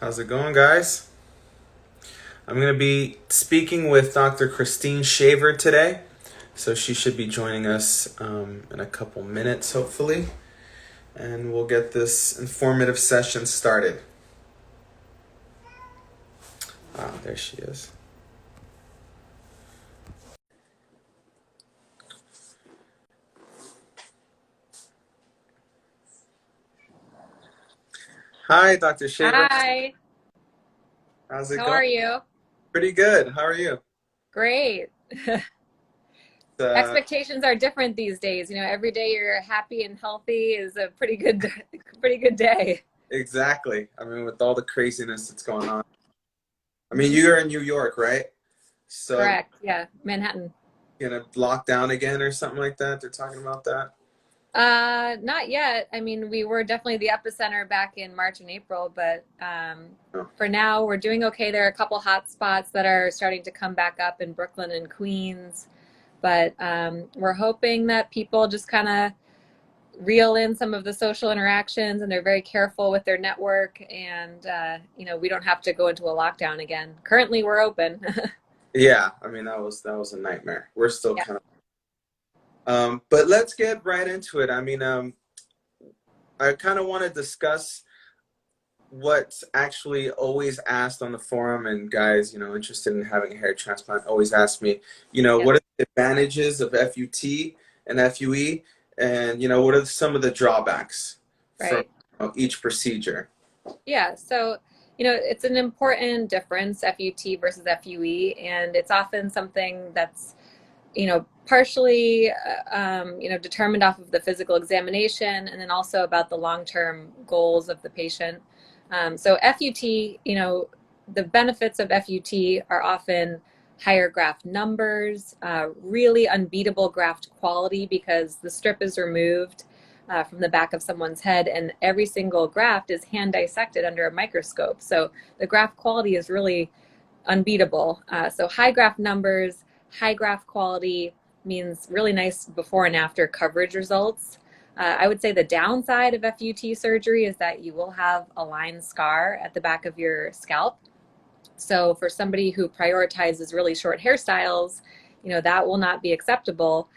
How's it going, guys? I'm going to be speaking with Dr. Christine Shaver today. So she should be joining us in a couple minutes, hopefully. And we'll get this informative session started. Ah, there she is. Hi, Dr. Shaver. Hi, How's it how going? are you? Pretty good. How are you? Great. Uh, Expectations are different these days. Every day you're happy and healthy is a pretty good day. exactly. I mean, with all the craziness that's going on. I mean, you're in New York, right? So Correct. Yeah, Manhattan. you're going to lock down again or something like that? They're talking about that. Not yet. I mean, we were definitely the epicenter back in March and April, but Oh. for now we're doing okay. There are a couple hot spots that are starting to come back up in Brooklyn and Queens, but we're hoping that people just kind of reel in some of the social interactions and they're very careful with their network and we don't have to go into a lockdown again. Currently we're open. Yeah, I mean that was a nightmare. We're still Yeah. kind of but let's get right into it. I mean, I kind of want to discuss what's actually always asked on the forum, and guys, interested in having a hair transplant always ask me, Yeah. what are the advantages of FUT and FUE, and what are some of the drawbacks from Right. each procedure? Yeah, so it's an important difference, FUT versus FUE, and it's often something that's partially determined off of the physical examination and then also about the long-term goals of the patient. So FUT, the benefits of FUT are often higher graft numbers, really unbeatable graft quality because the strip is removed from the back of someone's head, and every single graft is hand dissected under a microscope. So the graft quality is really unbeatable. So high graft numbers, high graft quality means really nice before and after coverage results. I would say the downside of FUT surgery is that you will have a line scar at the back of your scalp. So for somebody who prioritizes really short hairstyles, that will not be acceptable.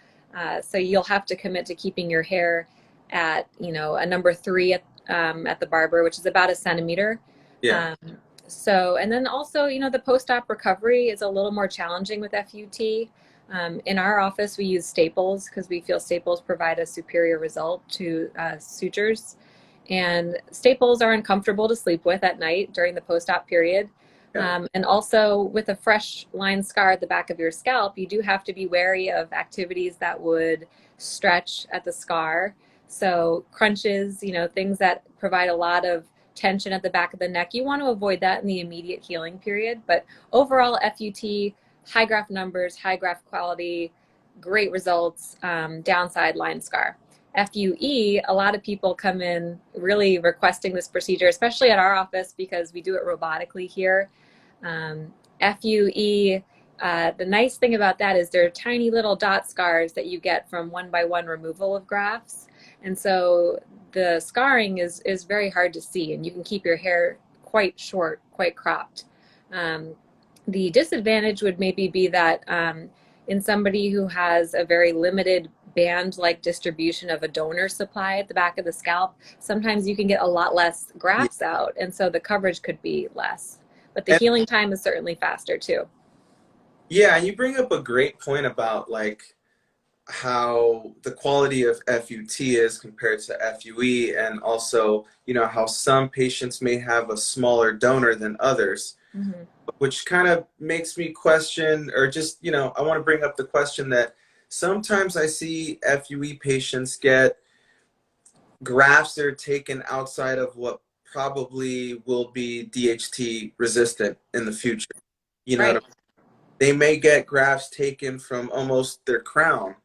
So you'll have to commit to keeping your hair at, a number three at the barber, which is about a centimeter. Yeah. Um, and then also, the post-op recovery is a little more challenging with FUT. In our office, we use staples because we feel staples provide a superior result to sutures. And staples are uncomfortable to sleep with at night during the post-op period. Yeah. And also, with a fresh line scar at the back of your scalp, you do have to be wary of activities that would stretch at the scar. So, crunches, things that provide a lot of tension at the back of the neck. You want to avoid that in the immediate healing period. But overall, FUT, high graft numbers, high graft quality, great results, downside line scar. FUE, a lot of people come in really requesting this procedure, especially at our office because we do it robotically here. FUE, the nice thing about that is they're tiny little dot scars that you get from one by one removal of grafts. And so the scarring is very hard to see, and you can keep your hair quite short, quite cropped. Um, the disadvantage would maybe be that in somebody who has a very limited band-like distribution of a donor supply at the back of the scalp, sometimes you can get a lot less Yeah. grafts out, and so the coverage could be less. But the And healing time is certainly faster too. yeah, you bring up a great point about like how the quality of FUT is compared to FUE, and also, how some patients may have a smaller donor than others, Mm-hmm. which kind of makes me question, or just, I want to bring up the question that sometimes I see FUE patients get grafts that are taken outside of what probably will be DHT resistant in the future. You know, Right. they may get grafts taken from almost their crown,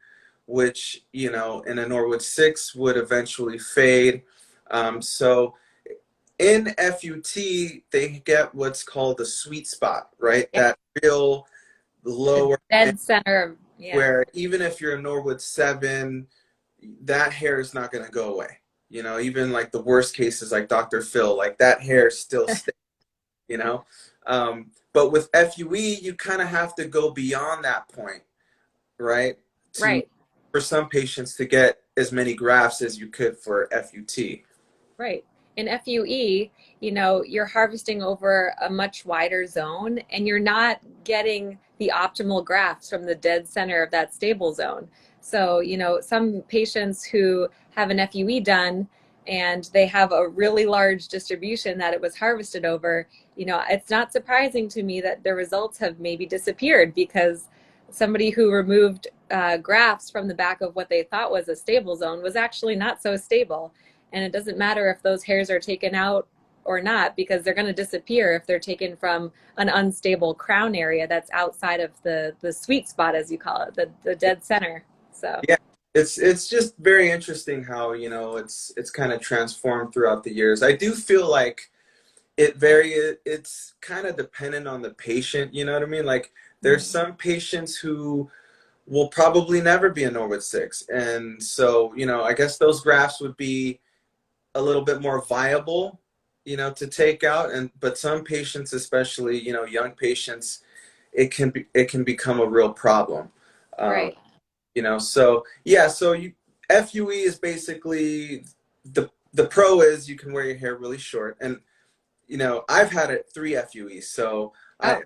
which, in a Norwood 6 would eventually fade. So in FUT, they get what's called the sweet spot, right? Yeah. That real The lower end dead center. Yeah. where even if you're a Norwood 7, that hair is not going to go away. Even like the worst cases, like Dr. Phil, like that hair still stays. you know. But with FUE, you kind of have to go beyond that point, right? To Right. For some patients to get as many grafts as you could for FUT. Right. In FUE, you're harvesting over a much wider zone and you're not getting the optimal grafts from the dead center of that stable zone. So, some patients who have an FUE done and they have a really large distribution that it was harvested over, it's not surprising to me that the results have maybe disappeared because somebody who removed grafts from the back of what they thought was a stable zone was actually not so stable. And it doesn't matter if those hairs are taken out or not, because they're going to disappear if they're taken from an unstable crown area that's outside of the sweet spot, as you call it, the dead center. So Yeah, it's just very interesting how, it's kind of transformed throughout the years. I do feel like it's kind of dependent on the patient, you know what I mean? Like there's some patients who will probably never be a Norwood 6. And so, I guess those grafts would be a little bit more viable, to take out. But some patients, especially, young patients, it can become a real problem. Um, right. so yeah, FUE is basically the pro is you can wear your hair really short. And I've had it 3 FUEs, so I Oh, yeah.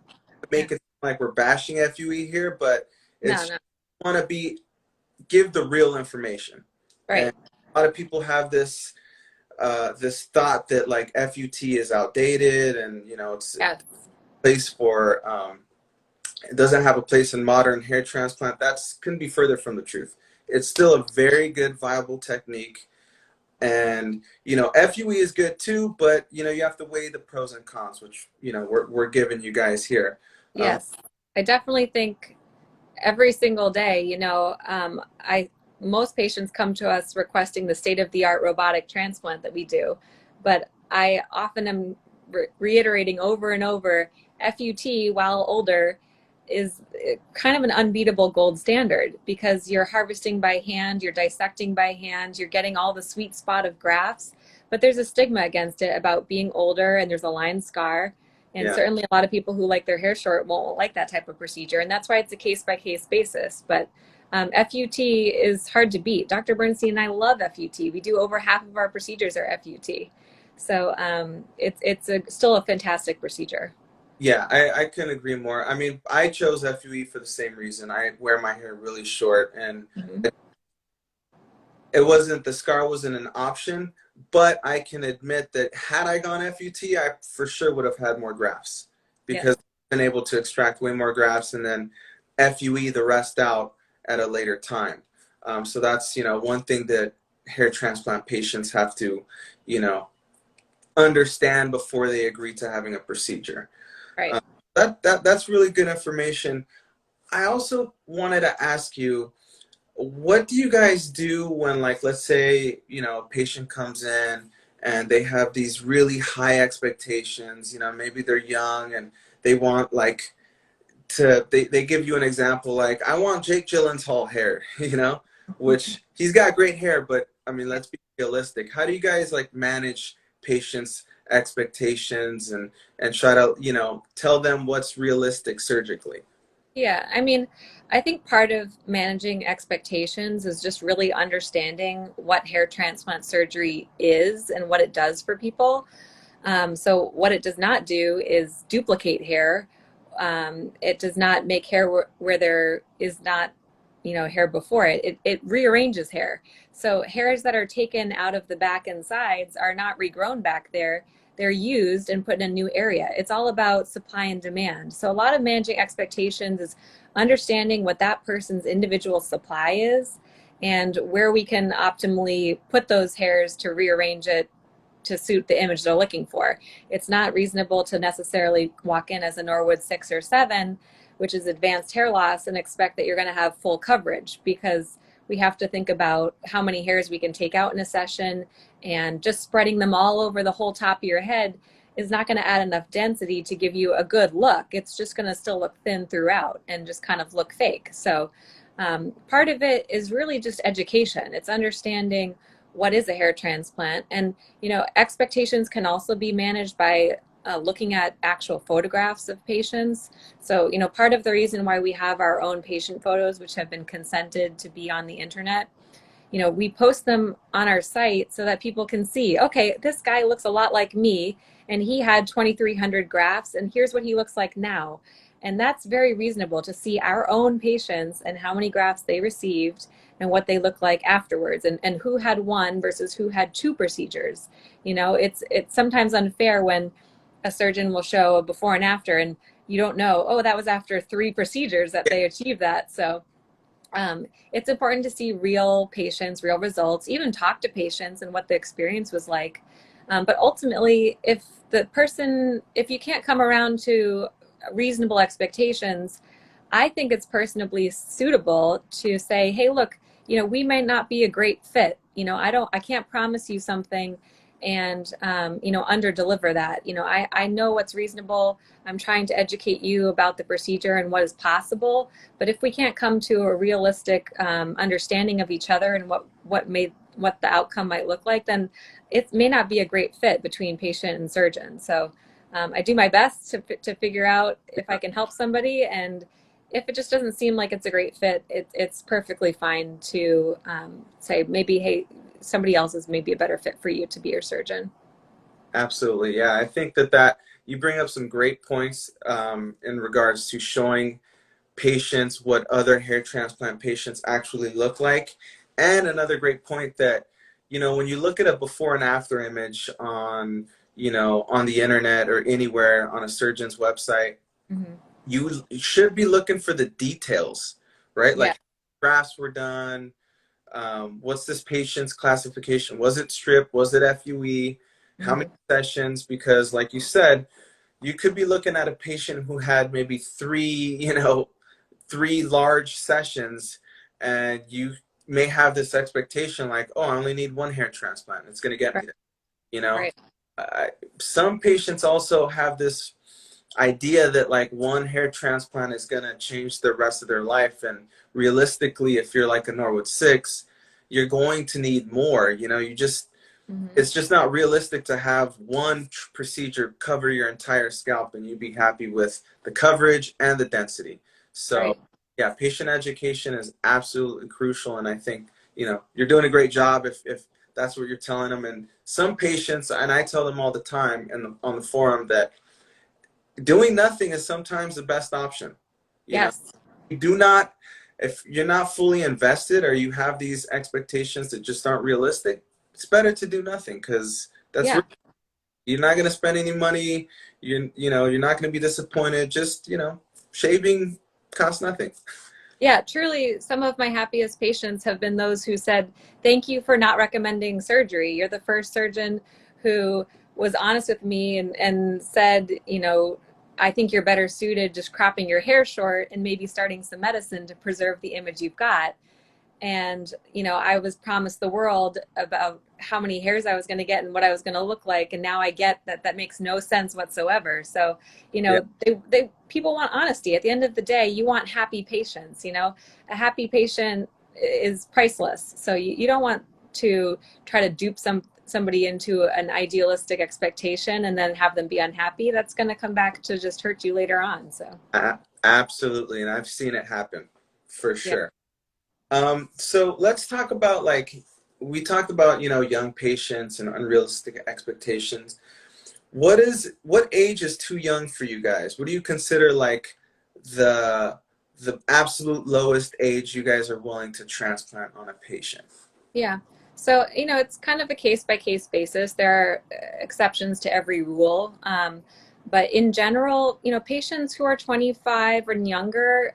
make it like we're bashing FUE here, but No, it's no. want to give the real information. And Right. a lot of people have this thought that like FUT is outdated and it's a Yes. place for it doesn't have a place in modern hair transplant. That's couldn't be further from the truth. It's still a very good viable technique. And FUE is good too, but you have to weigh the pros and cons, which we're giving you guys here. Um, Yes. I definitely think every single day, I most patients come to us requesting the state-of-the-art robotic transplant that we do, but I often am reiterating over and over, FUT, while older, is kind of an unbeatable gold standard because you're harvesting by hand, you're dissecting by hand, you're getting all the sweet spot of grafts, but there's a stigma against it about being older and there's a line scar. And yeah, certainly a lot of people who like their hair short won't like that type of procedure. And that's why it's a case by case basis. But FUT is hard to beat. Dr. Bernstein and I love FUT. We do over half of our procedures are FUT. So it's still a fantastic procedure. yeah, I couldn't agree more. I mean, I chose FUE for the same reason. I wear my hair really short, and Mhm. the scar wasn't an option, but I can admit that had I gone FUT, I for sure would have had more grafts because Yes. I've been able to extract way more grafts and then FUE the rest out at a later time. So that's, one thing that hair transplant patients have to, you know, understand before they agree to having a procedure. Right. Um, that's really good information. I also wanted to ask you, what do you guys do when, like, let's say, a patient comes in and they have these really high expectations, maybe they're young and they want like they give you an example like, I want Jake Gyllenhaal hair, which he's got great hair, but I mean, let's be realistic. How do you guys like manage patients' expectations and try to, tell them what's realistic surgically? Yeah, I mean, I think part of managing expectations is just really understanding what hair transplant surgery is and what it does for people. So what it does not do is duplicate hair. It does not make hair where there is not, hair before it. It rearranges hair. So hairs that are taken out of the back and sides are not regrown back there. They're used and put in a new area. It's all about supply and demand. So a lot of managing expectations is understanding what that person's individual supply is and where we can optimally put those hairs to rearrange it to suit the image they're looking for. It's not reasonable to necessarily walk in as a Norwood 6 or 7, which is advanced hair loss, and expect that you're going to have full coverage because we have to think about how many hairs we can take out in a session, and just spreading them all over the whole top of your head is not going to add enough density to give you a good look. It's just going to still look thin throughout and just kind of look fake. So part of it is really just education. It's understanding what is a hair transplant. And, expectations can also be managed by looking at actual photographs of patients. So, part of the reason why we have our own patient photos, which have been consented to be on the internet, we post them on our site so that people can see, okay, this guy looks a lot like me, and he had 2,300 grafts, and here's what he looks like now. And that's very reasonable to see our own patients and how many grafts they received and what they look like afterwards, and who had one versus who had two procedures. It's sometimes unfair when a surgeon will show a before and after, and you don't know, oh, that was after 3 procedures that they achieved that. So it's important to see real patients, real results, even talk to patients and what the experience was like. But ultimately, if you can't come around to reasonable expectations, I think it's personally suitable to say, hey, look, we might not be a great fit. I can't promise you something and, under deliver that. I know what's reasonable. I'm trying to educate you about the procedure and what is possible. But if we can't come to a realistic understanding of each other and what the outcome might look like, then it may not be a great fit between patient and surgeon. So I do my best to figure out if I can help somebody, and if it just doesn't seem like it's a great fit, it's perfectly fine to say maybe, hey, somebody else is maybe a better fit for you to be your surgeon. Absolutely. Yeah. I think that you bring up some great points in regards to showing patients what other hair transplant patients actually look like. And another great point that, when you look at a before and after image on, on the internet or anywhere on a surgeon's website, Mm-hmm. you should be looking for the details, right? Yeah. Like grafts were done. What's this patient's classification? Was it strip? Was it FUE? How Mm-hmm. many sessions? Because like you said, you could be looking at a patient who had maybe 3 large sessions, and you may have this expectation like, oh, I only need 1 hair transplant. It's going to get me Right. there. You know, Right. some patients also have this idea that like 1 hair transplant is going to change the rest of their life. And realistically, if you're like a Norwood 6, you're going to need more. Mm-hmm. It's just not realistic to have one procedure cover your entire scalp and you be happy with the coverage and the density. So Right. yeah, patient education is absolutely crucial. And I think, you're doing a great job if that's what you're telling them. And some patients, and I tell them all the time on the forum, that doing nothing is sometimes the best option. You know, Yes. you do not, if you're not fully invested or you have these expectations that just aren't realistic, it's better to do nothing, because Yeah. you're not going to spend any money. You're not going to be disappointed. Just, shaving costs nothing. Yeah, truly, some of my happiest patients have been those who said, thank you for not recommending surgery. You're the first surgeon who was honest with me and said, I think you're better suited just cropping your hair short and maybe starting some medicine to preserve the image you've got. And I was promised the world about how many hairs I was going to get and what I was going to look like, and now I get that makes no sense whatsoever. So Yeah, they people want honesty. At the end of the day, you want happy patients. A happy patient is priceless, so you don't want to try to dupe somebody into an idealistic expectation and then have them be unhappy. That's going to come back to just hurt you later on. So absolutely. And I've seen it happen for yeah. sure. So let's talk about, like, we talked about, young patients and unrealistic expectations. What age is too young for you guys? What do you consider like the absolute lowest age you guys are willing to transplant on a patient? Yeah. So, it's kind of a case by case basis. There are exceptions to every rule. But in general, patients who are 25 and younger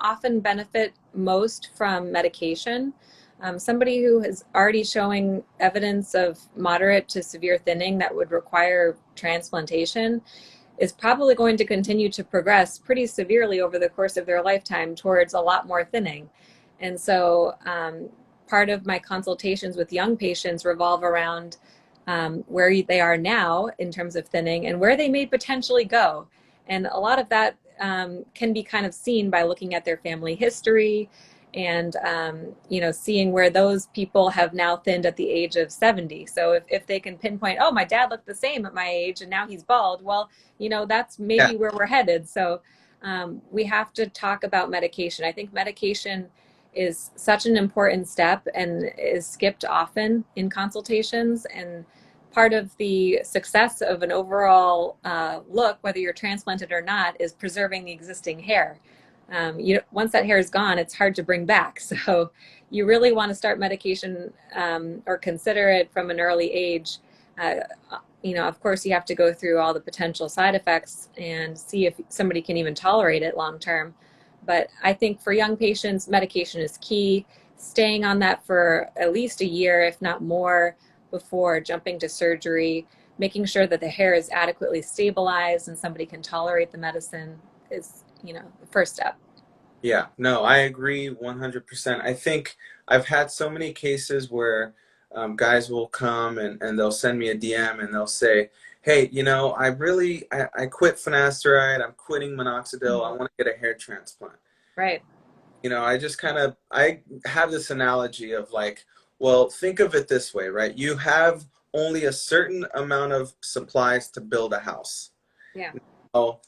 often benefit most from medication. Somebody who is already showing evidence of moderate to severe thinning that would require transplantation is probably going to continue to progress pretty severely over the course of their lifetime towards a lot more thinning. And so part of my consultations with young patients revolve around where they are now in terms of thinning and where they may potentially go. And a lot of that can be kind of seen by looking at their family history and seeing where those people have now thinned at the age of 70. So if they can pinpoint, oh, my dad looked the same at my age and now he's bald, well, that's Yeah. maybe where we're headed. So we have to talk about medication. I think medication is such an important step and is skipped often in consultations. And part of the success of an overall look, whether you're transplanted or not, is preserving the existing hair. Once that hair is gone, it's hard to bring back. So you really want to start medication or consider it from an early age. Of course, you have to go through all the potential side effects and see if somebody can even tolerate it long term. But I think for young patients, medication is key. Staying on that for at least a year, if not more, before jumping to surgery, making sure that the hair is adequately stabilized and somebody can tolerate the medicine is, the first step. Yeah, no, I agree 100%. I think I've had so many cases where guys will come and they'll send me a DM and they'll say, hey, I quit finasteride, I'm quitting minoxidil, I want to get a hair transplant. Right. I have this analogy of like, well, think of it this way, right? You have only a certain amount of supplies to build a house. Yeah. Now,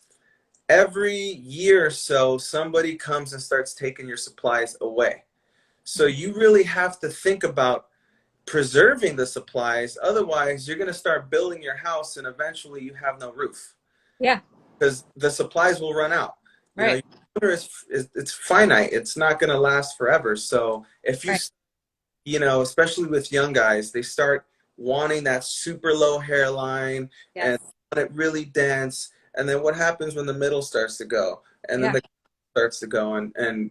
every year or so, somebody comes and starts taking your supplies away. So you really have to think about preserving the supplies. Otherwise, you're going to start building your house and eventually you have no roof. Yeah. Because the supplies will run out. Right. It's finite. It's not going to last forever. So if you, right. Especially with young guys, they start wanting that super low hairline and want it really dense. And then what happens when the middle starts to go? And then the starts to go and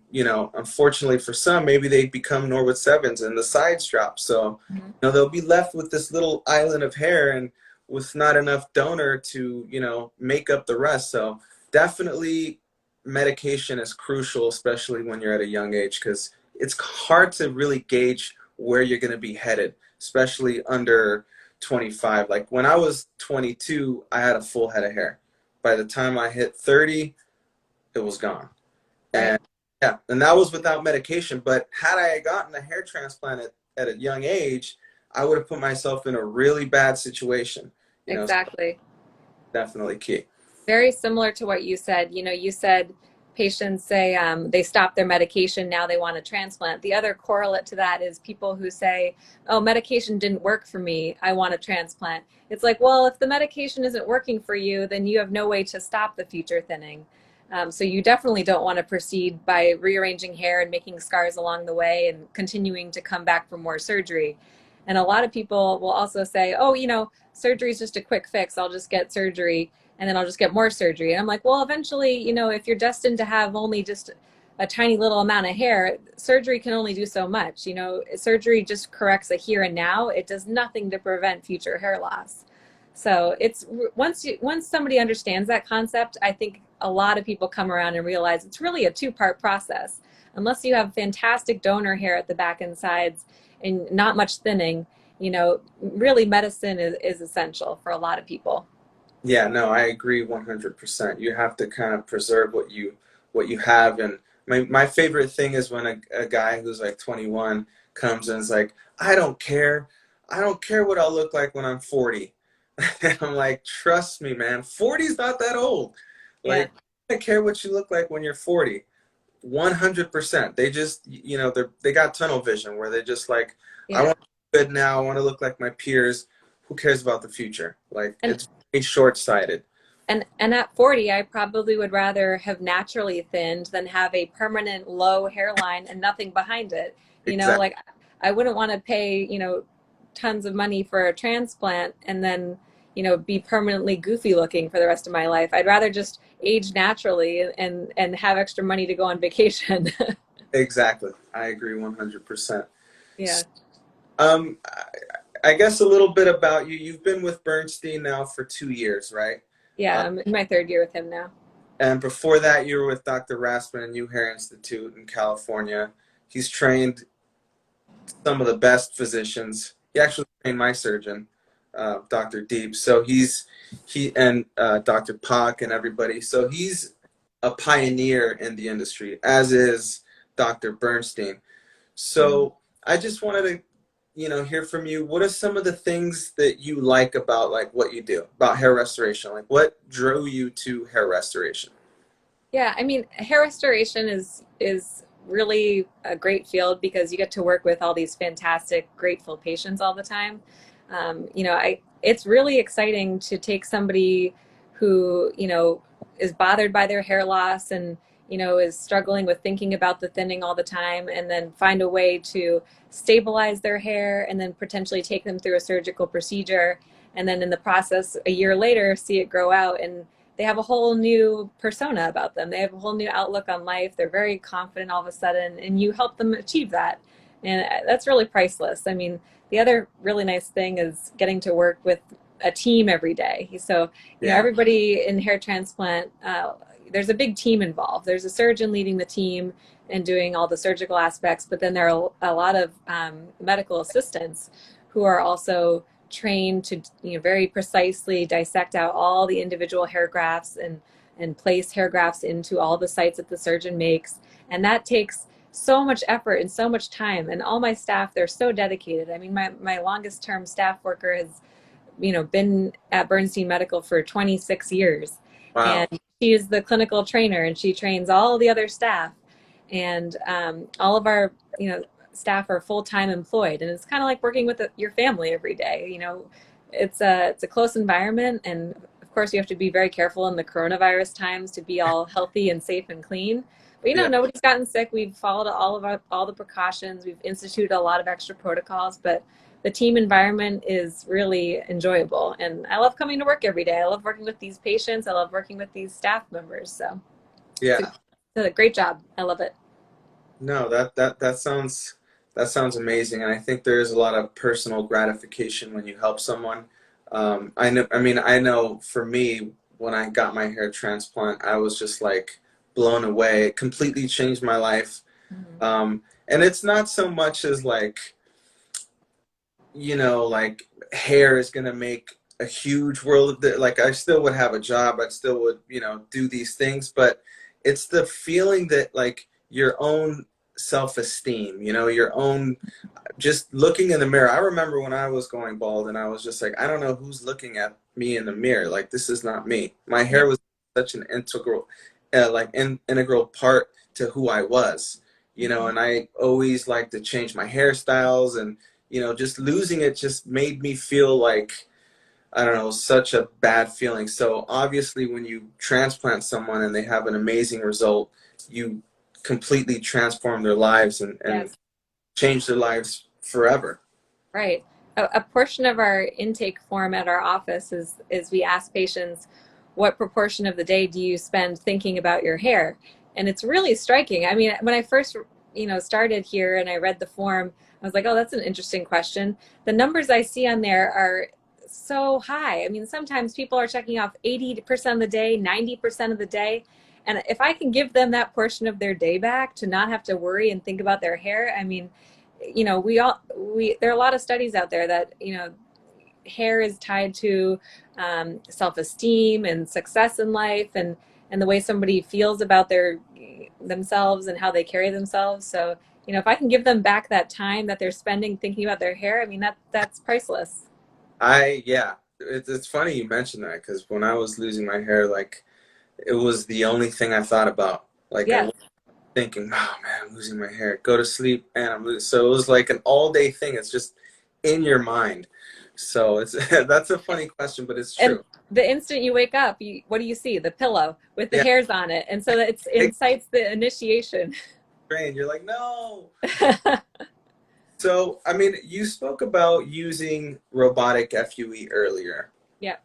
unfortunately for some, maybe they become Norwood Sevens and the sides drop. So they'll be left with this little island of hair and with not enough donor to make up the rest. So definitely medication is crucial, especially when you're at a young age, because it's hard to really gauge where you're going to be headed, especially under 25. Like when I was 22, I had a full head of hair. By the time I hit 30, it was gone. And and that was without medication. But had I gotten a hair transplant at a young age, I would have put myself in a really bad situation. Exactly. So definitely key. Very similar to what you said. You said patients say they stop their medication, now they want a transplant. The other correlate to that is people who say, oh, medication didn't work for me, I want a transplant. It's like, well, if the medication isn't working for you, then you have no way to stop the future thinning. So you definitely don't want to proceed by rearranging hair and making scars along the way and continuing to come back for more surgery. And a lot of people will also say, oh, surgery is just a quick fix, I'll just get surgery and then I'll just get more surgery. And I'm like, well, eventually, if you're destined to have only just a tiny little amount of hair, surgery can only do so much. Surgery just corrects a here and now. It does nothing to prevent future hair loss. So it's once somebody understands that concept, I think a lot of people come around and realize it's really a two-part process. Unless you have fantastic donor hair at the back and sides and not much thinning, really medicine is essential for a lot of people. Yeah, no, I agree 100%. You have to kind of preserve what you have. And my favorite thing is when a guy who's like 21 comes and is like, I don't care. I don't care what I'll look like when I'm 40. And I'm like, trust me, man, 40 is not that old. Like, I don't care what you look like when you're 40. 100%. They just, they got tunnel vision where they're just like, I want to look good now. I want to look like my peers. Who cares about the future? Like, it's very short-sighted. And at 40, I probably would rather have naturally thinned than have a permanent low hairline and nothing behind it. Exactly. Like I wouldn't want to pay, tons of money for a transplant and then, be permanently goofy looking for the rest of my life. I'd rather just age naturally and have extra money to go on vacation. Exactly. I agree 100%. Yeah. I guess a little bit about you. You've been with Bernstein now for 2 years, right? Yeah, I'm in my third year with him now. And before that, you were with Dr. Raspin at New Hair Institute in California. He's trained some of the best physicians. He actually trained my surgeon, Dr. Deep. So and Dr. Pak and everybody. So he's a pioneer in the industry, as is Dr. Bernstein. So I just wanted to, hear from you. What are some of the things that you like about like what you do about hair restoration? Like what drew you to hair restoration? Yeah, I mean, hair restoration is really a great field because you get to work with all these fantastic, grateful patients all the time. It's really exciting to take somebody who, is bothered by their hair loss and, is struggling with thinking about the thinning all the time, and then find a way to stabilize their hair and then potentially take them through a surgical procedure. And then in the process, a year later, see it grow out, and they have a whole new persona about them. They have a whole new outlook on life. They're very confident all of a sudden, and you help them achieve that. And that's really priceless. I mean, the other really nice thing is getting to work with a team every day. So, Yeah. everybody in hair transplant, there's a big team involved. There's a surgeon leading the team and doing all the surgical aspects, but then there are a lot of medical assistants who are also trained to very precisely dissect out all the individual hair grafts and place hair grafts into all the sites that the surgeon makes, and that takes so much effort and so much time. And all my staff, they're so dedicated. I mean, my longest term staff worker has been at Bernstein Medical for 26 years, and Wow. she is the clinical trainer, and she trains all the other staff, and all of our staff are full-time employed, and it's kind of like working with your family every day. It's a close environment, and of course you have to be very careful in the coronavirus times to be all healthy and safe and clean. But Yeah. nobody's gotten sick. We've followed all the precautions. We've instituted a lot of extra protocols, but the team environment is really enjoyable, and I love coming to work every day. I love working with these patients. I love working with these staff members. So it's Yeah. a great job. I love it. No, that sounds amazing, and I think there is a lot of personal gratification when you help someone. I know for me, when I got my hair transplant, I was just like blown away. It completely changed my life. Mhm. And it's not so much as like, like hair is gonna make a huge world of like I still would have a job, I still would, do these things, but it's the feeling that like your own self-esteem, your own just looking in the mirror. I remember when I was going bald and I was just like, I don't know who's looking at me in the mirror. Like this is not me. My Yeah. hair was such an integral part to who I was, Mhm. and I always like to change my hairstyles, and just losing it just made me feel like, I don't know, such a bad feeling. So obviously when you transplant someone and they have an amazing result, you completely transform their lives and Yes. change their lives forever. Right. A portion of our intake form at our office is we ask patients, what proportion of the day do you spend thinking about your hair? And it's really striking. I mean, when I first, started here and I read the form, I was like, oh, that's an interesting question. The numbers I see on there are so high. I mean, sometimes people are checking off 80% of the day, 90% of the day. And if I can give them that portion of their day back to not have to worry and think about their hair, I mean, there are a lot of studies out there that hair is tied to self-esteem and success in life, and the way somebody feels about themselves and how they carry themselves. So if I can give them back that time that they're spending thinking about their hair, I mean that's priceless. Yeah, it's funny you mentioned that because when I was losing my hair, like it was the only thing I thought about. Like I Yes. was thinking, oh man, I'm losing my hair. Go to sleep, and I'm losing. So it was like an all day thing. It's just in your mind. So it's that's a funny question, but it's And true. the instant you wake up, what do you see? The pillow with the Yeah, hairs on it, and so that it take incites the initiation. the brain. You're like, no. So I mean, you spoke about using robotic FUE earlier, Yeah.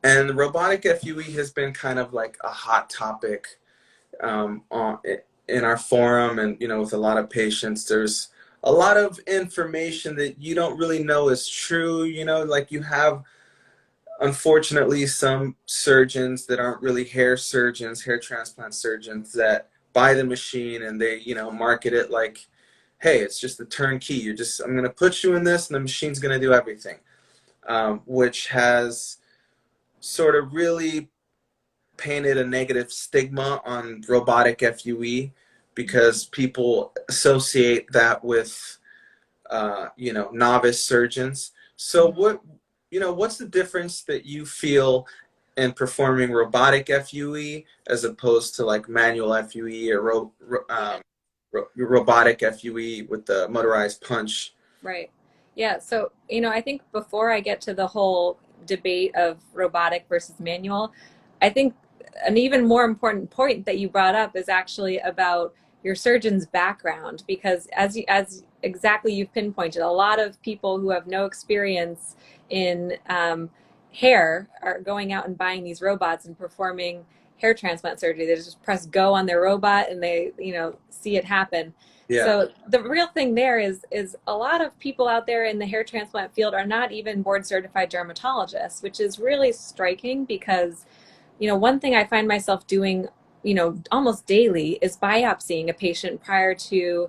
and robotic FUE has been kind of like a hot topic in our forum, and with a lot of patients. There's a lot of information that you don't really know is true. Like you have, unfortunately, some surgeons that aren't really hair surgeons, hair transplant surgeons, that buy the machine and they market it like, hey, it's just a turnkey. I'm going to put you in this and the machine's going to do everything, which has sort of really painted a negative stigma on robotic FUE. because people associate that with, novice surgeons. So what's the difference that you feel in performing robotic FUE as opposed to like manual FUE or robotic FUE with the motorized punch? Right. Yeah. So, I think before I get to the whole debate of robotic versus manual, I think an even more important point that you brought up is actually about your surgeon's background, because as exactly you've pinpointed, a lot of people who have no experience in hair are going out and buying these robots and performing hair transplant surgery. They just press go on their robot and they, see it happen. Yeah. So the real thing there is a lot of people out there in the hair transplant field are not even board certified dermatologists, which is really striking because, one thing I find myself doing, almost daily is biopsying a patient prior to,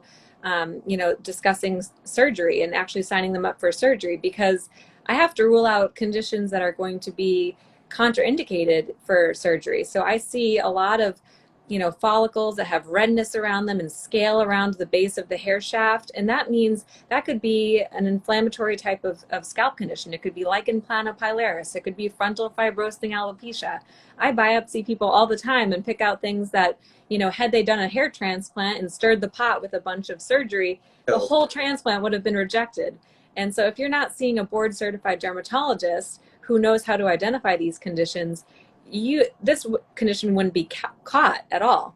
discussing surgery and actually signing them up for surgery, because I have to rule out conditions that are going to be contraindicated for surgery. So I see a lot of follicles that have redness around them and scale around the base of the hair shaft. And that means that could be an inflammatory type of scalp condition. It could be lichen planopilaris. It could be frontal fibrosing alopecia. I biopsy people all the time and pick out things that, had they done a hair transplant and stirred the pot with a bunch of surgery, the whole transplant would have been rejected. And so if you're not seeing a board certified dermatologist who knows how to identify these conditions, this condition wouldn't be caught at all.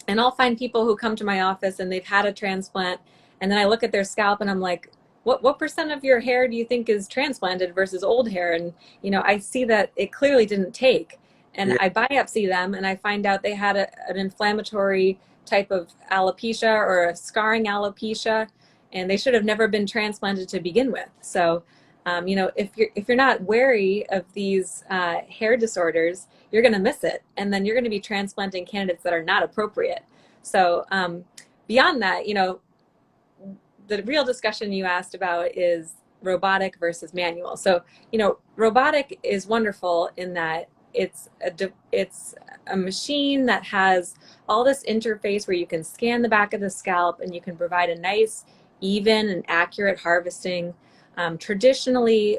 And I'll find people who come to my office and they've had a transplant, and then I look at their scalp and I'm like, what percent of your hair do you think is transplanted versus old hair? And I see that it clearly didn't take, and Yeah. I biopsy them and I find out they had an inflammatory type of alopecia or a scarring alopecia, and they should have never been transplanted to begin with. So if you're not wary of these hair disorders, you're going to miss it, and then you're going to be transplanting candidates that are not appropriate. So beyond that, the real discussion you asked about is robotic versus manual. So robotic is wonderful in that it's a machine that has all this interface where you can scan the back of the scalp and you can provide a nice, even and accurate harvesting. Traditionally,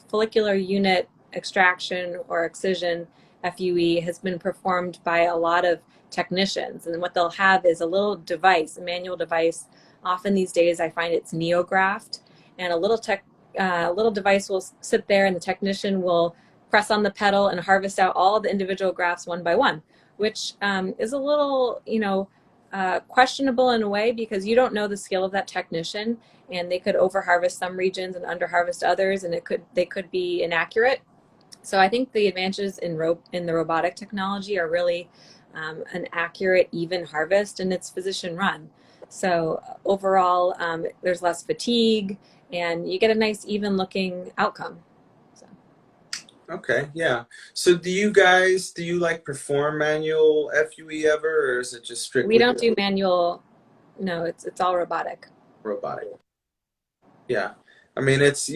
follicular unit extraction or excision, FUE, has been performed by a lot of technicians. And what they'll have is a little device, a manual device. Often these days I find it's neograft, and a little device will sit there and the technician will press on the pedal and harvest out all the individual grafts one by one, which is a little, questionable in a way, because you don't know the skill of that technician, and they could over harvest some regions and under harvest others, and they could be inaccurate. So I think the advantages in the robotic technology are really an accurate, even harvest, and it's physician run. So overall, there's less fatigue, and you get a nice, even looking outcome. So. Okay, yeah. So do you like perform manual FUE ever, or is it just We strictly don't do manual. No, it's all robotic. robotic? Yeah. I mean, it's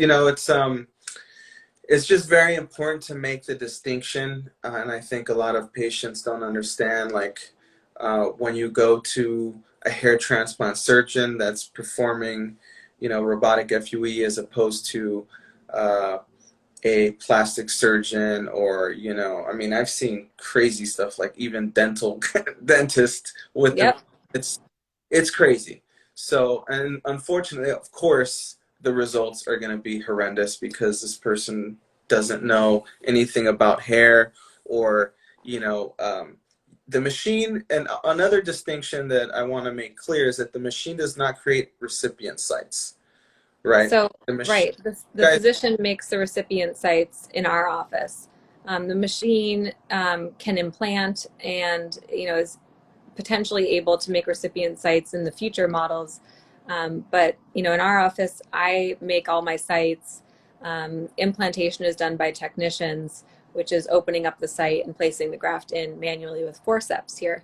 just very important to make the distinction, and I think a lot of patients don't understand, like, when you go to a hair transplant surgeon that's performing, robotic FUE as opposed to a plastic surgeon, or, I mean, I've seen crazy stuff, like even dental dentist with Yep. it's crazy. So, and unfortunately, of course, the results are going to be horrendous because this person doesn't know anything about hair, or, the machine. And another distinction that I want to make clear is that the machine does not create recipient sites, right? So, The machine, right, the guys, physician makes the recipient sites in our office. The machine can implant and, is potentially able to make recipient sites in the future models. But, in our office, I make all my sites. Implantation is done by technicians, which is opening up the site and placing the graft in manually with forceps here.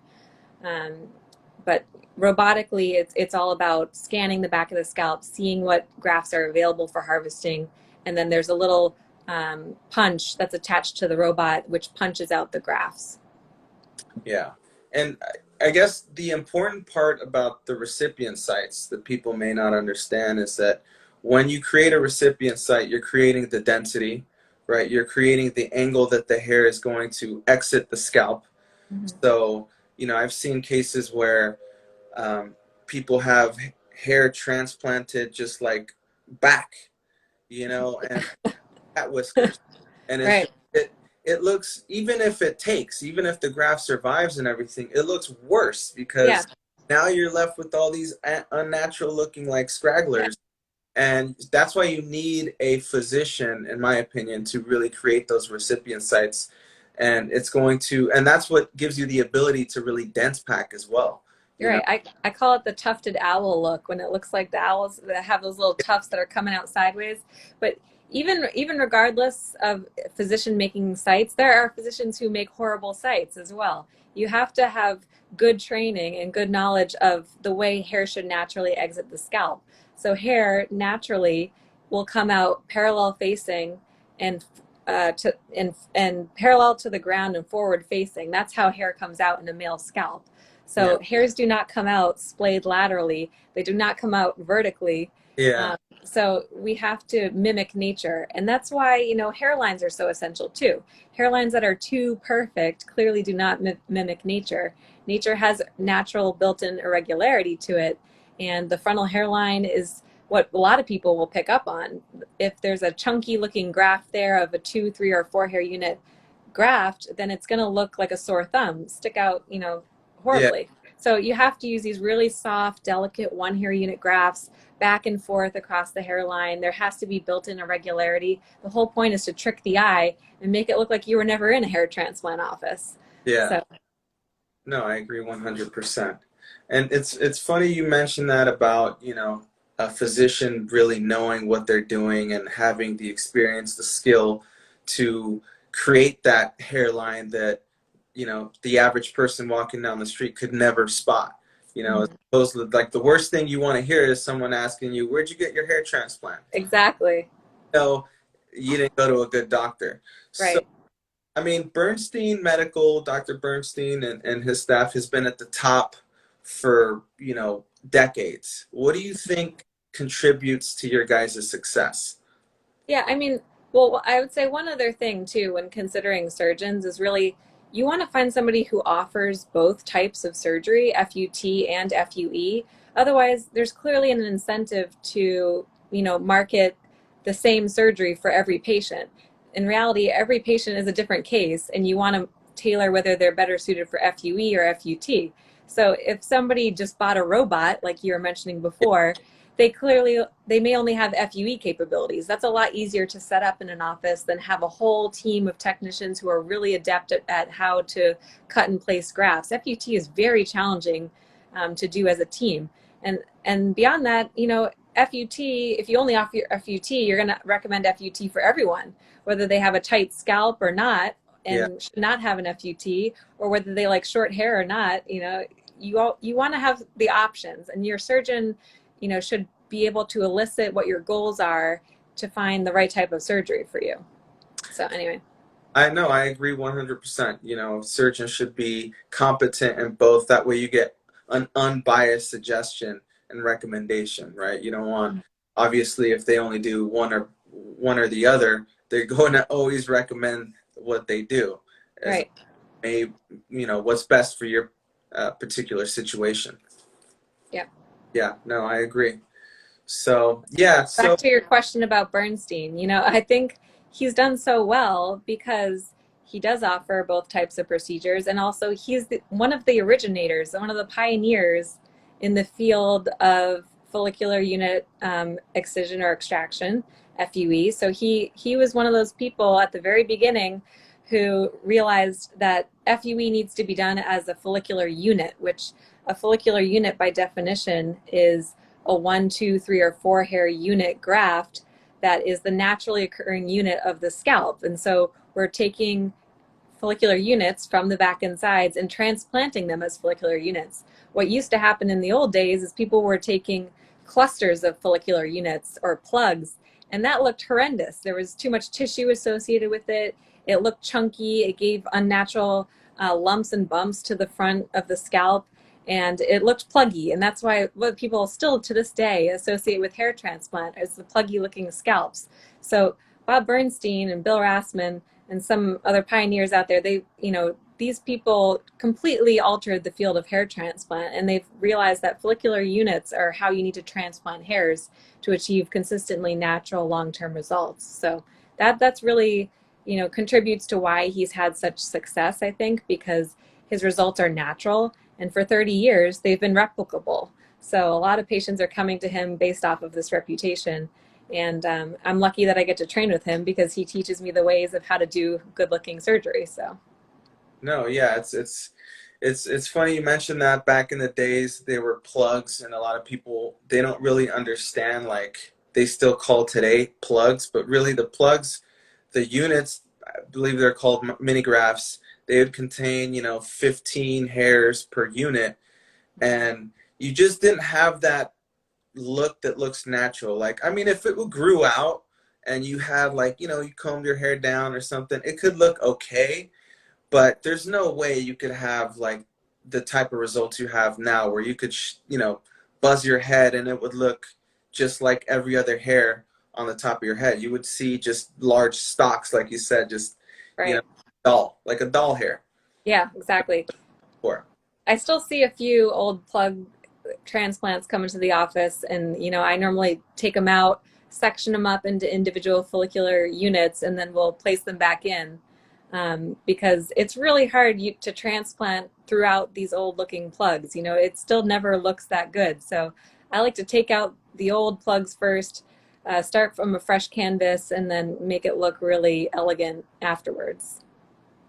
But robotically, it's all about scanning the back of the scalp, seeing what grafts are available for harvesting, and then there's a little punch that's attached to the robot, which punches out the grafts. yeah. And I guess the important part about the recipient sites that people may not understand is that when you create a recipient site, you're creating the density, right? You're creating the angle that the hair is going to exit the scalp. Mhm. So, you know, I've seen cases where people have hair transplanted just like back, you know, and cat whiskers, and it's Right. just, it looks, even if the graft survives and everything, it looks worse Yeah. because now you're left with all these unnatural looking like Yeah. scragglers. And that's why you need a physician, in my opinion, to really create those recipient sites. And and that's what gives you the ability to really dense pack as well. You You're know, right. I call it the tufted owl look when it looks like the owls that have those little tufts that are coming out sideways. But even regardless of physician making sites, there are physicians who make horrible sites as well. You have to have good training and good knowledge of the way hair should naturally exit the scalp. So hair naturally will come out parallel facing and and parallel to the ground and forward facing. That's how hair comes out in a male scalp. yeah, So hairs do not come out splayed laterally. They do not come out vertically. yeah, So we have to mimic nature. And that's why, hairlines are so essential too. Hairlines that are too perfect clearly do not mimic nature. Nature has natural built-in irregularity to it. And the frontal hairline is what a lot of people will pick up on. If there's a chunky looking graft there of a 2, 3, or 4 hair unit graft, then it's going to look like a sore thumb, stick out, yeah, horribly. So you have to use these really soft, delicate 1 hair unit grafts back and forth across the hairline. There has to be built-in irregularity. The whole point is to trick the eye and make it look like you were never in a hair transplant office. yeah. So No, I agree 100%. And it's funny you mentioned that about, a physician really knowing what they're doing and having the experience, the skill to create that hairline that, the average person walking down the street could never spot. As mhm. opposed to, like, the worst thing you want to hear is someone asking you, "Where'd you get your hair transplant?" Exactly. No, you didn't go to a good doctor. So Right. I mean, Dr. Bernstein and his staff has been at the top for, decades. What do you think contributes to your guys' success? Yeah, I mean, well, I would say one other thing too when considering surgeons is really you want to find somebody who offers both types of surgery, FUT and FUE. Otherwise, there's clearly an incentive to, market the same surgery for every patient. In reality, every patient is a different case, and you want to tailor whether they're better suited for FUE or FUT. So if somebody just bought a robot, like you were mentioning before, they may only have FUE capabilities. That's a lot easier to set up in an office than have a whole team of technicians who are really adept at how to cut and place grafts. FUT is very challenging to do as a team. And beyond that, FUT, if you only offer FUT, you're going to recommend FUT for everyone, whether they have a tight scalp or not Yeah, and should not have an FUT, or whether they like short hair or not. You want to have the options, and your surgeon should be able to elicit what your goals are to find the right type of surgery for you. So anyway. I know, I agree 100%. Surgeons should be competent in both. That way you get an unbiased suggestion and recommendation, right? You don't want, obviously, if they only do one or the other, they're going to always recommend what they do as Right. what's best for your particular situation. Yeah. Yeah, no, I agree. So, yeah, Back so to your question about Bernstein, I think he's done so well because he does offer both types of procedures, and also he's one of the originators, one of the pioneers in the field of follicular unit excision or extraction, FUE. So he was one of those people at the very beginning who realized that FUE needs to be done as a follicular unit, which a follicular unit by definition is a 1, 2, 3, or 4 hair unit graft that is the naturally occurring unit of the scalp. And so we're taking follicular units from the back and sides and transplanting them as follicular units. What used to happen in the old days is people were taking clusters of follicular units or plugs, and that looked horrendous. There was too much tissue associated with it. It looked chunky. It gave unnatural lumps and bumps to the front of the scalp. and it looked pluggy. And that's why what people still to this day associate with hair transplant is the pluggy looking scalps. So Bob Bernstein and Bill Rassman and some other pioneers out there, they, these people completely altered the field of hair transplant, and they've realized that follicular units are how you need to transplant hairs to achieve consistently natural long-term results. So that's really, contributes to why he's had such success, I think, because his results are natural, and for 30 years they've been replicable. So a lot of patients are coming to him based off of this reputation. And I'm lucky that I get to train with him because he teaches me the ways of how to do good looking surgery. So No, yeah, it's funny you mentioned that. Back in the days they were plugs, and a lot of people, they don't really understand, like they still call today plugs, but really the plugs, the units, I believe they're called mini grafts. They would contain 15 hairs per unit, and you just didn't have that look that looks natural. Like, I mean, if it grew out and you had, like, you combed your hair down or something, it could look okay, but there's no way you could have like the type of results you have now, where you could buzz your head and it would look just like every other hair on the top of your head. You would see just large stalks, like you said, just you know right. doll, like a doll hair. Yeah, exactly. Or I still see a few old plug transplants come into the office, and I normally take them out, section them up into individual follicular units, and then we'll place them back in, because it's really hard to transplant throughout these old looking plugs. It still never looks that good. So I like to take out the old plugs first, start from a fresh canvas, and then make it look really elegant afterwards.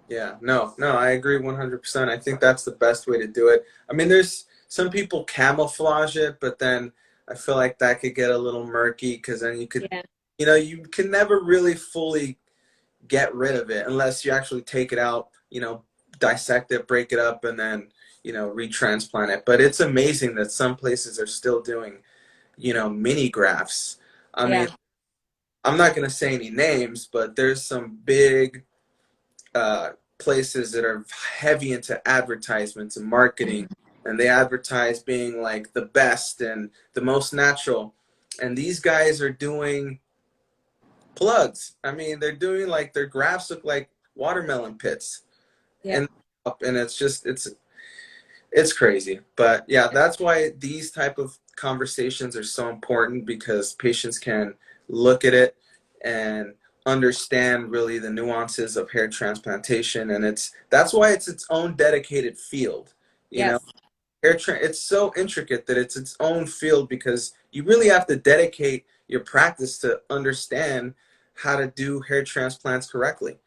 yeah, no, I agree 100%. I think that's the best way to do it. I mean, there's some people camouflage it, but then I feel like that could get a little murky, because then you could, Yeah. you can never really fully get rid of it unless you actually take it out, dissect it, break it up, and then, retransplant it. But it's amazing that some places are still doing, mini grafts. I Yeah. mean, I'm not going to say any names, but there's some big places that are heavy into advertisements and marketing, and they advertise being like the best and the most natural. And these guys are doing plugs. I mean, they're doing, like, their graphs look like watermelon pits, Yeah. and it's crazy. But yeah, that's why these type of conversations are so important, because patients can look at it and understand really the nuances of hair transplantation, and that's why it's its own dedicated field. You know, Yes. it's so intricate that it's its own field, because you really have to dedicate your practice to understand how to do hair transplants correctly.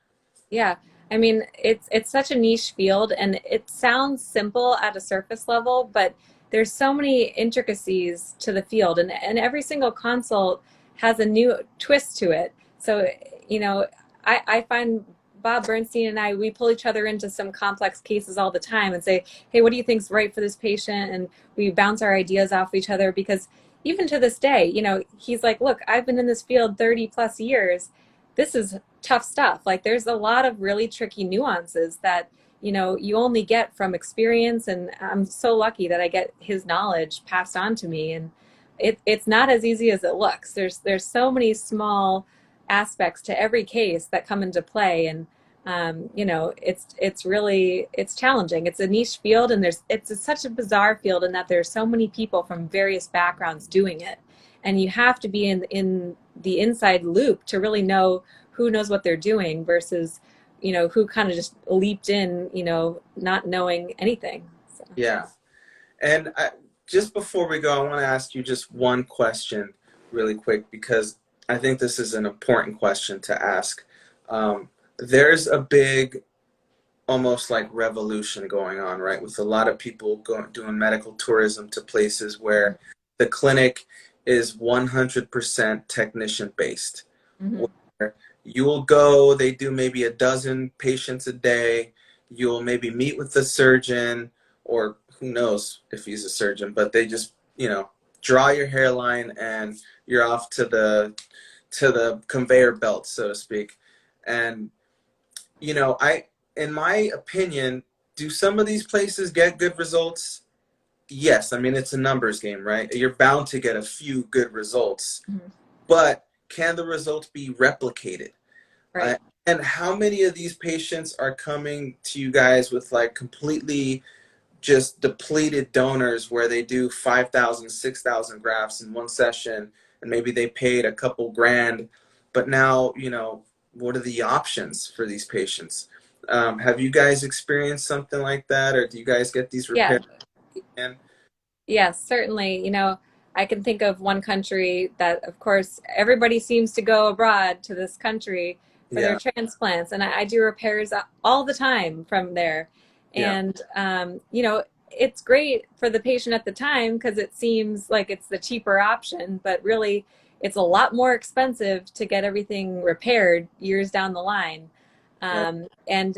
Yeah. I mean, it's such a niche field, and it sounds simple at a surface level, but there's so many intricacies to the field, and every single consult has a new twist to it. So, you know, I find Bob Bernstein and I, we pull each other into some complex cases all the time and say, hey, what do you think's right for this patient? And we bounce our ideas off each other, because even to this day, he's like, look, I've been in this field 30 plus years. This is tough stuff. Like, there's a lot of really tricky nuances that you only get from experience, and I'm so lucky that I get his knowledge passed on to me. And it's not as easy as it looks. There's so many small aspects to every case that come into play, and it's really, it's challenging. It's a niche field, and it's such a bizarre field in that there's so many people from various backgrounds doing it, and you have to be in the inside loop to really know who knows what they're doing versus who kind of just leaped in, not knowing anything. So. Yeah. And just before we go, I want to ask you just one question really quick, because I think this is an important question to ask. There's a big, almost like revolution going on, right? With a lot of people doing medical tourism to places where the clinic is 100% technician based. Mm-hmm. Where you'll go, they do maybe a dozen patients a day. You'll maybe meet with the surgeon, or who knows if he's a surgeon, but they just, draw your hairline and you're off to the conveyor belt, so to speak. And, in my opinion, do some of these places get good results? yes, I mean, it's a numbers game, right? You're bound to get a few good results, Mhm. but can the results be replicated? Right. And how many of these patients are coming to you guys with like completely just depleted donors where they do 5,000, 6,000 grafts in one session, and maybe they paid a couple grand, but now, you know, what are the options for these patients? Have you guys experienced something like that, or do you guys get these Yeah. repairs? And Yes, certainly. I can think of one country that, of course, everybody seems to go abroad to this country for their yeah, transplants, and I do repairs all the time from there. yeah, And it's great for the patient at the time because it seems like it's the cheaper option, but really, it's a lot more expensive to get everything repaired years down the line. right, And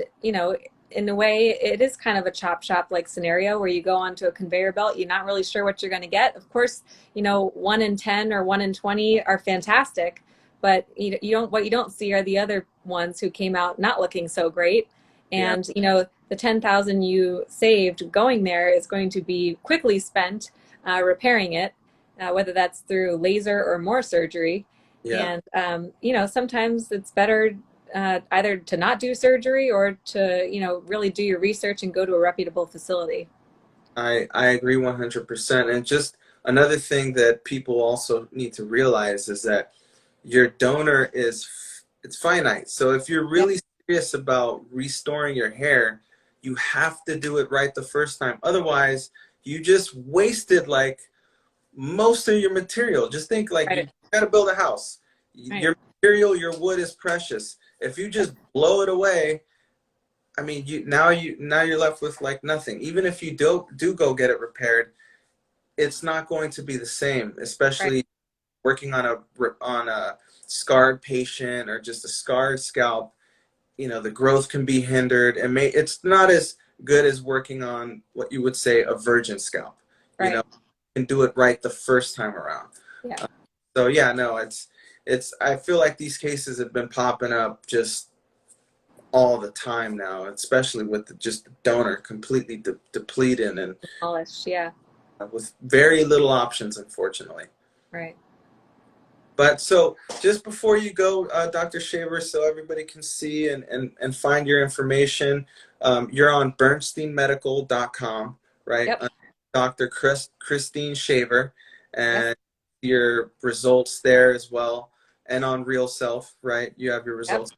in a way, it is kind of a chop shop like scenario where you go onto a conveyor belt. You're not really sure what you're going to get. Of course, 1 in 10 or 1 in 20 are fantastic, but you don't. What you don't see are the other ones who came out not looking so great. yeah, And the 10,000 you saved going there is going to be quickly spent repairing it, whether that's through laser or more surgery. yeah. And sometimes it's better either to not do surgery or to really do your research and go to a reputable facility. I agree 100%. And just another thing that people also need to realize is that your donor it's finite. So if you're Yep. really serious about restoring your hair, you have to do it right the first time. Otherwise, you just wasted like most of your material. Just think like you Right. got to build a house. Right. Your material, your wood is precious. If you just blow it away, I mean, now you're left with like nothing. Even if you do go get it repaired, it's not going to be the same, Right. especially working on a scarred patient or just a scarred scalp. The growth can be hindered, and it's not as good as working on what you would say a virgin scalp. You Right. can do it right the first time around. Yeah. So yeah, no, it's I feel like these cases have been popping up just all the time now, especially with just the donor completely depleted and Demolished. Yeah. with very little options, unfortunately. Right. But so just before you go, Dr. Shaver, so everybody can see and find your information, you're on bernsteinmedical.com, right? Yep. Dr. Christine Shaver, Yes. and your results there as well. And on RealSelf, right? You have your Yep. results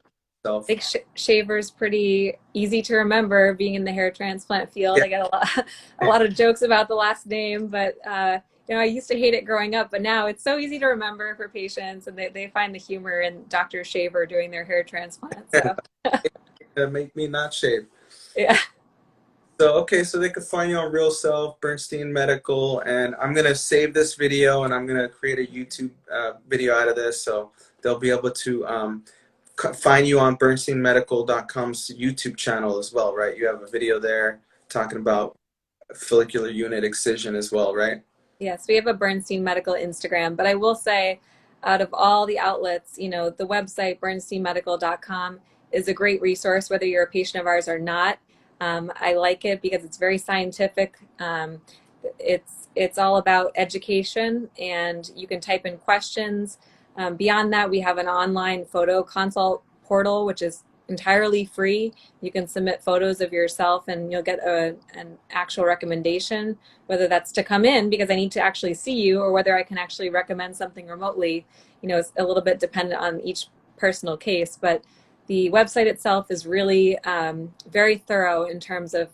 yourself. Big Shaver's pretty easy to remember being in the hair transplant field. Yeah. I get a lot of jokes about the last name, but I used to hate it growing up, but now it's so easy to remember for patients, and they find the humor in Dr. Shaver doing their hair transplant. So Make me not shave. yeah. So, okay, so they can find you on RealSelf, Bernstein Medical, and I'm going to save this video and I'm going to create a YouTube video out of this, so they'll be able to find you on bernsteinmedical.com's YouTube channel as well, right? You have a video there talking about follicular unit excision as well, right? Yes, we have a Bernstein Medical Instagram, but I will say, out of all the outlets, the website bernsteinmedical.com is a great resource, whether you're a patient of ours or not. I like it because it's very scientific. It's all about education, and you can type in questions. Beyond that, we have an online photo consult portal, which is entirely free. You can submit photos of yourself, and you'll get an actual recommendation, whether that's to come in because I need to actually see you, or whether I can actually recommend something remotely. It's a little bit dependent on each personal case, but the website itself is really very thorough in terms of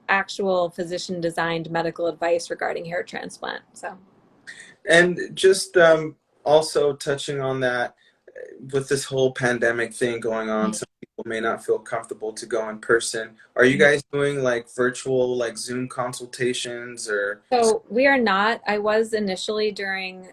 actual physician designed medical advice regarding hair transplant. So, And just also touching on that, with this whole pandemic thing going on, some people may not feel comfortable to go in person. Are you guys doing like virtual, like Zoom consultations or? so we are not. I was initially during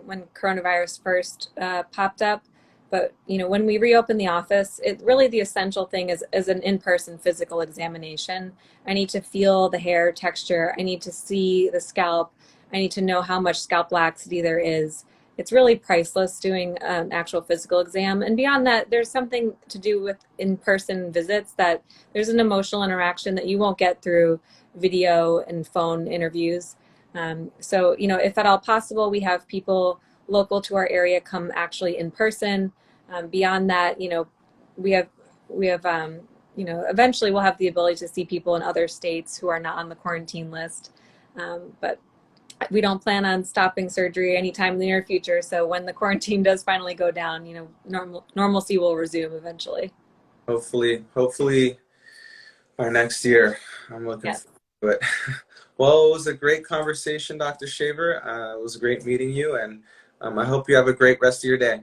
when coronavirus first popped up, but when we reopened the office, it really the essential thing is an in-person physical examination. I need to feel the hair texture. I need to see the scalp. I need to know how much scalp laxity there is. It's really priceless doing an actual physical exam. And beyond that, there's something to do with in-person visits that there's an emotional interaction that you won't get through video and phone interviews. So, you know, if at all possible, we have people local to our area come actually in person. Beyond that, you know, we have, you know, eventually we'll have the ability to see people in other states who are not on the quarantine list. But we don't plan on stopping surgery anytime in the near future. So when the quarantine does finally go down, you know, normalcy will resume eventually. Hopefully by next year. I'm looking Yes. forward to it. Well, it was a great conversation, Dr. Shaver. It was great meeting you, and I hope you have a great rest of your day.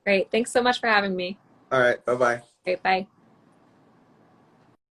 Great. Thanks so much for having me. All right, bye-bye. Great. Bye.